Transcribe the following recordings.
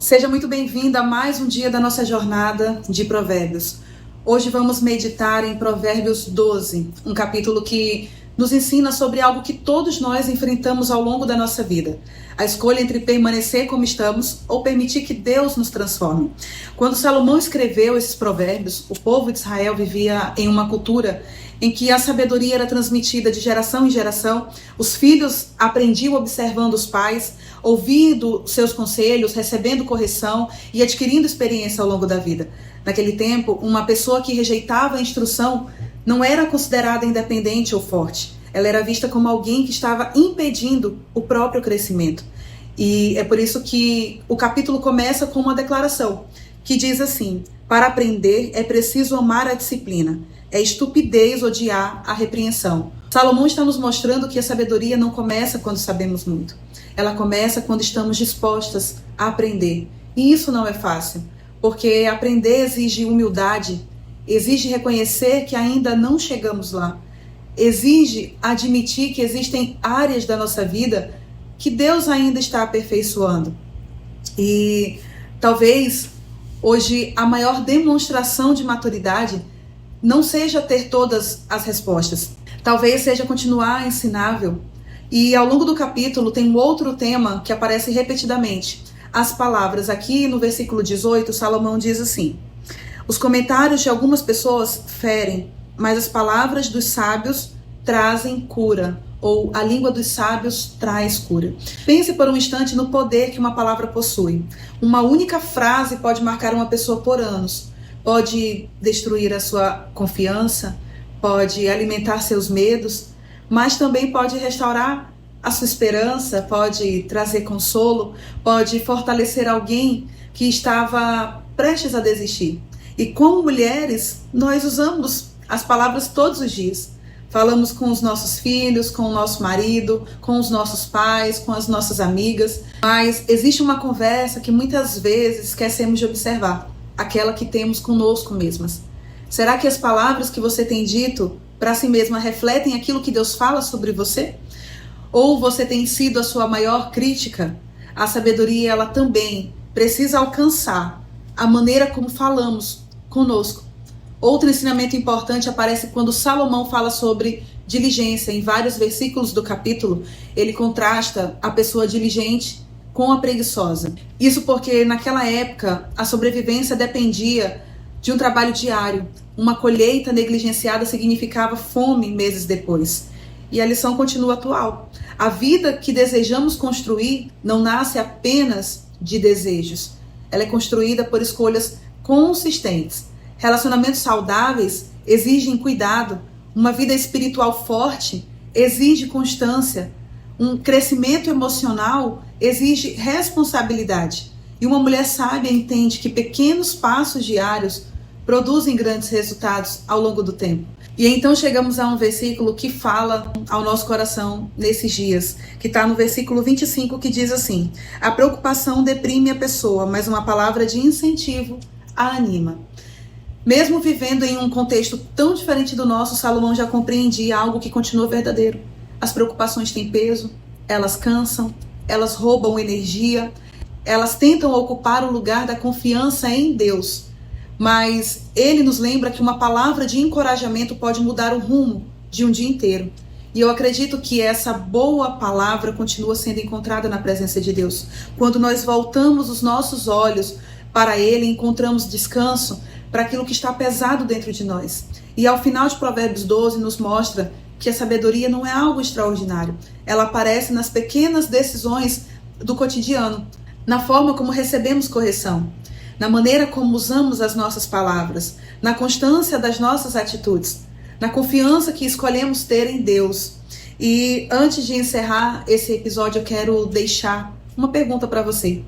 Seja muito bem-vinda a mais um dia da nossa jornada de Provérbios. Hoje vamos meditar em Provérbios 12, um capítulo que nos ensina sobre algo que todos nós enfrentamos ao longo da nossa vida. A escolha entre permanecer como estamos ou permitir que Deus nos transforme. Quando Salomão escreveu esses provérbios, o povo de Israel vivia em uma cultura em que a sabedoria era transmitida de geração em geração. Os filhos aprendiam observando os pais, ouvindo seus conselhos, recebendo correção e adquirindo experiência ao longo da vida. Naquele tempo, uma pessoa que rejeitava a instrução não era considerada independente ou forte. Ela era vista como alguém que estava impedindo o próprio crescimento. E é por isso que o capítulo começa com uma declaração que diz assim: para aprender é preciso amar a disciplina. É estupidez odiar a repreensão. Salomão está nos mostrando que a sabedoria não começa quando sabemos muito. Ela começa quando estamos dispostas a aprender. E isso não é fácil, porque aprender exige humildade, exige reconhecer que ainda não chegamos lá, exige admitir que existem áreas da nossa vida que Deus ainda está aperfeiçoando. E talvez hoje a maior demonstração de maturidade não seja ter todas as respostas. Talvez seja continuar ensinável. E ao longo do capítulo tem um outro tema que aparece repetidamente. As palavras. Aqui no versículo 18, Salomão diz assim: os comentários de algumas pessoas ferem, mas as palavras dos sábios trazem cura. Ou a língua dos sábios traz cura. Pense por um instante no poder que uma palavra possui. Uma única frase pode marcar uma pessoa por anos. Pode destruir a sua confiança, pode alimentar seus medos, mas também pode restaurar a sua esperança, pode trazer consolo, pode fortalecer alguém que estava prestes a desistir. E como mulheres, nós usamos as palavras todos os dias. Falamos com os nossos filhos, com o nosso marido, com os nossos pais, com as nossas amigas, mas existe uma conversa que muitas vezes esquecemos de observar. Aquela que temos conosco mesmas. Será que as palavras que você tem dito para si mesma refletem aquilo que Deus fala sobre você? Ou você tem sido a sua maior crítica? A sabedoria, ela também precisa alcançar a maneira como falamos conosco. Outro ensinamento importante aparece quando Salomão fala sobre diligência. Em vários versículos do capítulo, ele contrasta a pessoa diligente com a preguiçosa. Isso porque naquela época a sobrevivência dependia de um trabalho diário. Uma colheita negligenciada significava fome meses depois. E a lição continua atual. A vida que desejamos construir não nasce apenas de desejos. Ela é construída por escolhas consistentes. Relacionamentos saudáveis exigem cuidado. Uma vida espiritual forte exige constância. Um crescimento emocional exige responsabilidade. E uma mulher sábia entende que pequenos passos diários produzem grandes resultados ao longo do tempo. E então chegamos a um versículo que fala ao nosso coração nesses dias, que está no versículo 25, que diz assim: a preocupação deprime a pessoa, mas uma palavra de incentivo a anima. Mesmo vivendo em um contexto tão diferente do nosso, Salomão já compreendia algo que continua verdadeiro. As preocupações têm peso, elas cansam, elas roubam energia, elas tentam ocupar o lugar da confiança em Deus. Mas ele nos lembra que uma palavra de encorajamento pode mudar o rumo de um dia inteiro. E eu acredito que essa boa palavra continua sendo encontrada na presença de Deus. Quando nós voltamos os nossos olhos para Ele, encontramos descanso para aquilo que está pesado dentro de nós. E ao final de Provérbios 12 nos mostra que a sabedoria não é algo extraordinário. Ela aparece nas pequenas decisões do cotidiano, na forma como recebemos correção, na maneira como usamos as nossas palavras, na constância das nossas atitudes, na confiança que escolhemos ter em Deus. E antes de encerrar esse episódio, eu quero deixar uma pergunta para você.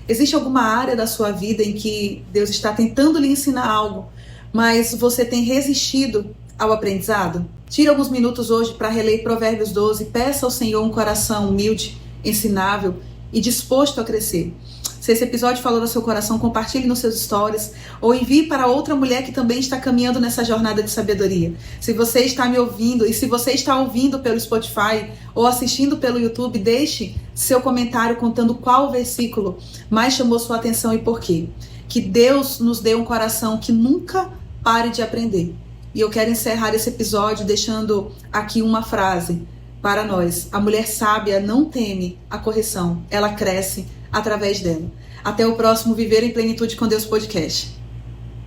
Existe alguma área da sua vida em que Deus está tentando lhe ensinar algo, mas você tem resistido ao aprendizado? Tire alguns minutos hoje para reler Provérbios 12, peça ao Senhor um coração humilde, ensinável e disposto a crescer. Se esse episódio falou no seu coração, compartilhe nos seus stories ou envie para outra mulher que também está caminhando nessa jornada de sabedoria. Se você está me ouvindo e se você está ouvindo pelo Spotify ou assistindo pelo YouTube, deixe seu comentário contando qual versículo mais chamou sua atenção e por quê. Que Deus nos dê um coração que nunca pare de aprender. E eu quero encerrar esse episódio deixando aqui uma frase para nós. A mulher sábia não teme a correção, ela cresce através dela. Até o próximo Viver em Plenitude com Deus podcast.